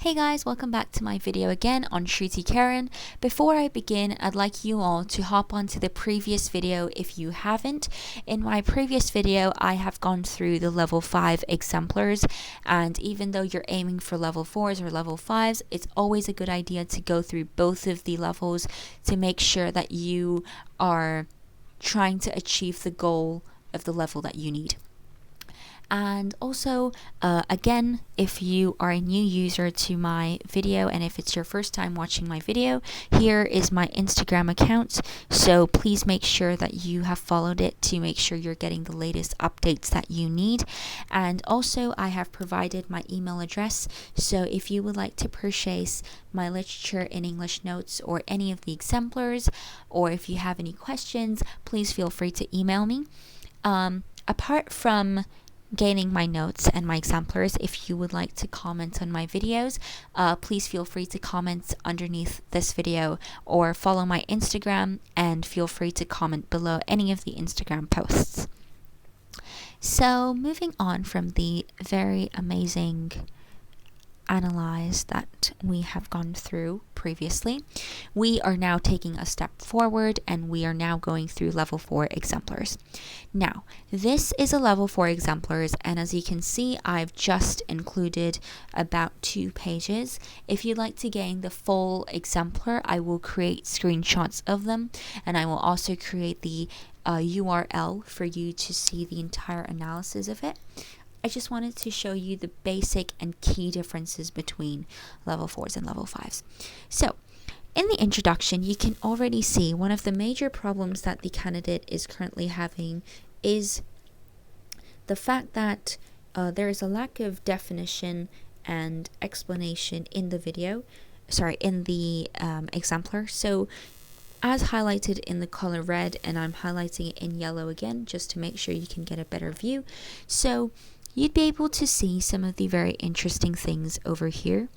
Hey guys, welcome back to my video again on Shruti Karen. Before I begin, I'd like you all to hop onto the previous video if you haven't. In my previous video, I have gone through the level 5 exemplars, and even though you're aiming for level 4s or level 5s, it's always a good idea to go through both of the levels to make sure that you are trying to achieve the goal of the level that you need. And also, again, if you are a new user to my video and if it's your first time watching my video, here is my Instagram account. So please make sure that you have followed it to make sure you're getting the latest updates that you need. And also, I have provided my email address. So if you would like to purchase my literature in English notes or any of the exemplars, or if you have any questions, please feel free to email me. Apart from gaining my notes and my exemplars, if you would like to comment on my videos, please feel free to comment underneath this video or follow my Instagram and feel free to comment below any of the Instagram posts. So moving on from the very amazing analyze that we have gone through previously, we are now taking a step forward and we are now going through level 4 exemplars. Now, this is a level 4 exemplars, and as you can see, I've just included about 2 pages. If you'd like to gain the full exemplar, I will create screenshots of them, and I will also create the URL for you to see the entire analysis of it. I just wanted to show you the basic and key differences between level 4s and level 5s. So, in the introduction, you can already see one of the major problems that the candidate is currently having is the fact that there is a lack of definition and explanation in the exemplar. So, as highlighted in the color red, and I'm highlighting it in yellow again just to make sure you can get a better view. So, you'd be able to see some of the very interesting things over here.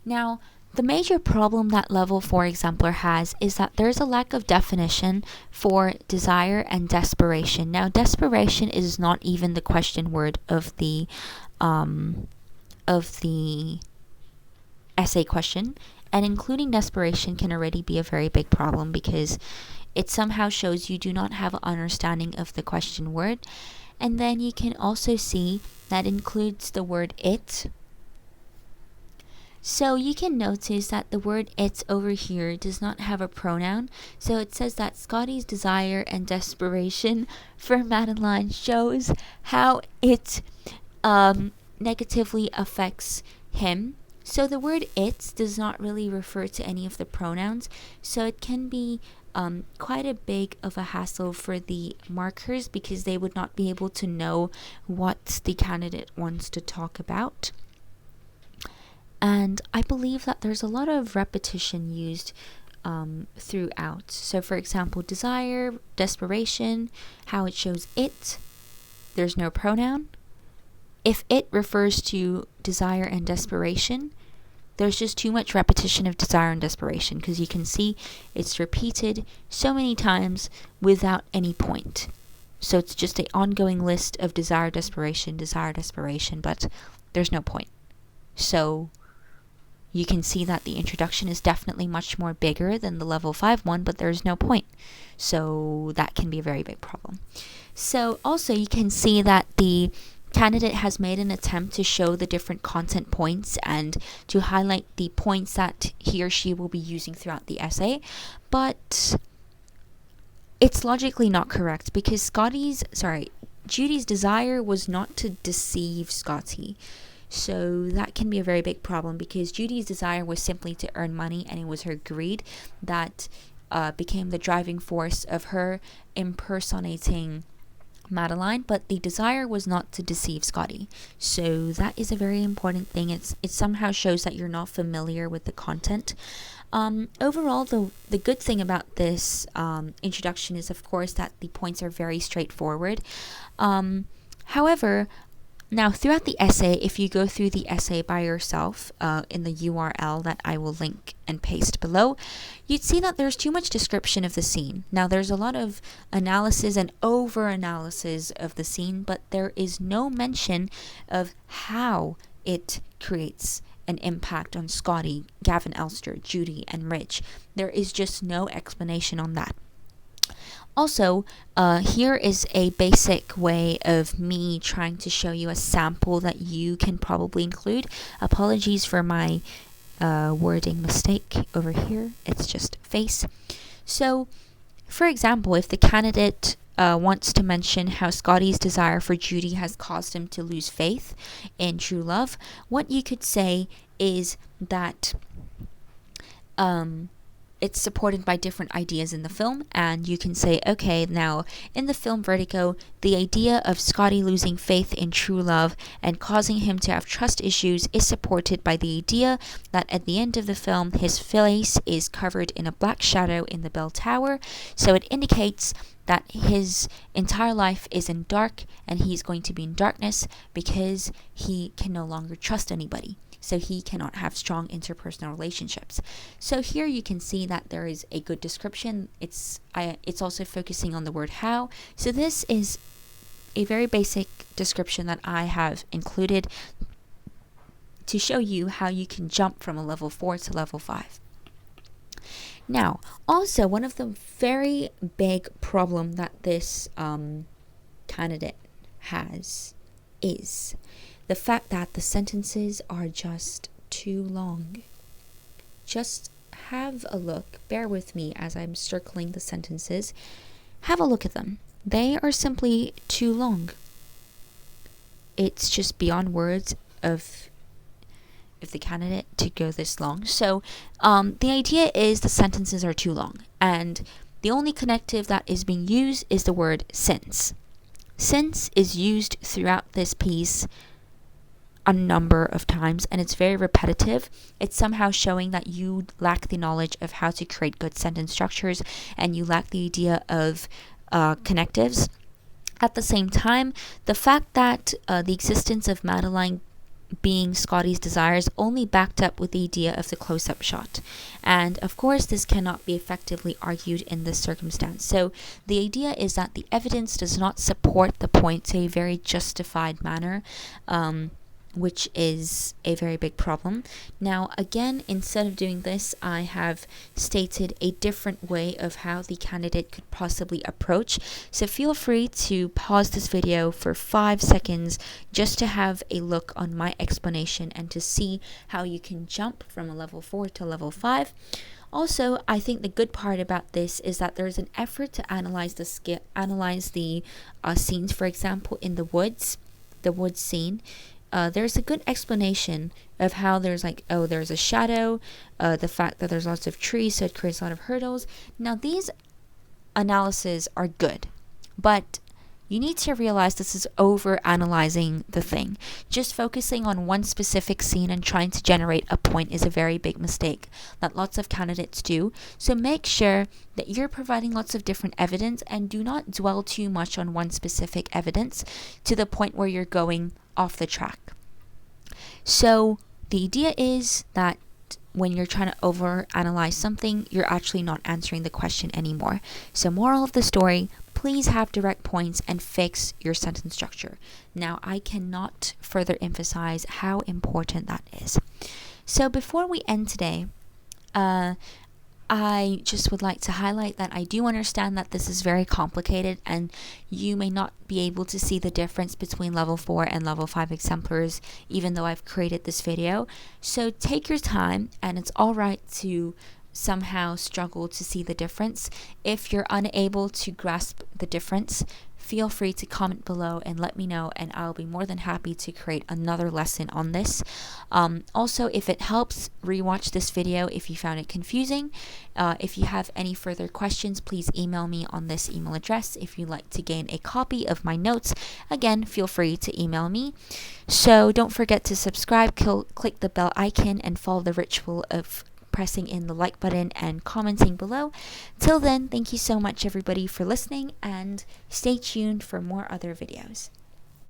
Now, the major problem that level 4 exemplar has is that there's a lack of definition for desire and desperation. Now, desperation is not even the question word of the essay question, and including desperation can already be a very big problem because it somehow shows you do not have an understanding of the question word. And then you can also see that includes the word it. So you can notice that the word it over here does not have a pronoun. So it says that Scotty's desire and desperation for Madeline shows how it negatively affects him. So the word it does not really refer to any of the pronouns. So it can be quite a big of a hassle for the markers because they would not be able to know what the candidate wants to talk about. And I believe that there's a lot of repetition used throughout. So for example, desire, desperation, how it shows it, there's no pronoun. If it refers to desire and desperation, there's just too much repetition of desire and desperation because you can see it's repeated so many times without any point. So it's just an ongoing list of desire, desperation, but there's no point. So you can see that the introduction is definitely much more bigger than the level 5 one, but there's no point. So that can be a very big problem. So also you can see that the candidate has made an attempt to show the different content points and to highlight the points that he or she will be using throughout the essay, but it's logically not correct because Judy's desire was not to deceive Scotty. So that can be a very big problem because Judy's desire was simply to earn money, and it was her greed that became the driving force of her impersonating Madeline, but the desire was not to deceive Scotty. So that is a very important thing. It somehow shows that you're not familiar with the content. Overall, the good thing about this introduction is, of course, that the points are very straightforward. However, now throughout the essay, if you go through the essay by yourself in the URL that I will link and paste below, you'd see that there's too much description of the scene. Now there's a lot of analysis and over-analysis of the scene, but there is no mention of how it creates an impact on Scotty, Gavin Elster, Judy, and Rich. There is just no explanation on that. Also, here is a basic way of me trying to show you a sample that you can probably include. Apologies for my wording mistake over here. It's just face. So, for example, if the candidate wants to mention how Scotty's desire for Judy has caused him to lose faith in true love, what you could say is that it's supported by different ideas in the film, and you can say, okay, now in the film Vertigo, the idea of Scotty losing faith in true love and causing him to have trust issues is supported by the idea that at the end of the film his face is covered in a black shadow in the bell tower, so it indicates that his entire life is in dark and he's going to be in darkness because he can no longer trust anybody. So he cannot have strong interpersonal relationships. So here you can see that there is a good description. It's also focusing on the word how. So this is a very basic description that I have included to show you how you can jump from a level 4 to level 5. Now, also one of the very big problem that this candidate has is the fact that the sentences are just too long. Just have a look. Bear with me as I'm circling the sentences. Have a look at them. They are simply too long. It's just beyond words of the candidate to go this long. So the idea is the sentences are too long, and the only connective that is being used is the word since. Since is used throughout this piece a number of times, and it's very repetitive. It's somehow showing that you lack the knowledge of how to create good sentence structures, and you lack the idea of connectives. At the same time, the fact that the existence of Madeline being Scotty's desires only backed up with the idea of the close-up shot, and of course this cannot be effectively argued in this circumstance. So the idea is that the evidence does not support the point to a very justified manner, which is a very big problem. Now again, instead of doing this, I have stated a different way of how the candidate could possibly approach. So feel free to pause this video for 5 seconds just to have a look on my explanation and to see how you can jump from a level 4 to level 5. Also, I think the good part about this is that there's an effort to analyze the scenes. For example, in the woods scene, there's a good explanation of how there's there's a shadow, the fact that there's lots of trees, so it creates a lot of hurdles. Now these analyses are good, but you need to realize this is over analyzing the thing. Just focusing on one specific scene and trying to generate a point is a very big mistake that lots of candidates do. So make sure that you're providing lots of different evidence and do not dwell too much on one specific evidence to the point where you're going off the track. So the idea is that when you're trying to overanalyze something, you're actually not answering the question anymore. So moral of the story, please have direct points and fix your sentence structure. Now, I cannot further emphasize how important that is. So before we end today, I just would like to highlight that I do understand that this is very complicated and you may not be able to see the difference between level 4 and level 5 exemplars even though I've created this video. So take your time, and it's alright to somehow struggle to see the difference. If you're unable to grasp the difference, feel free to comment below and let me know, and I'll be more than happy to create another lesson on this. Also, if it helps, rewatch this video if you found it confusing. If you have any further questions, please email me on this email address. If you'd like to gain a copy of my notes, again, feel free to email me. So don't forget to subscribe, click the bell icon, and follow the ritual of pressing in the like button and commenting below. Till then, thank you so much everybody for listening, and stay tuned for more other videos.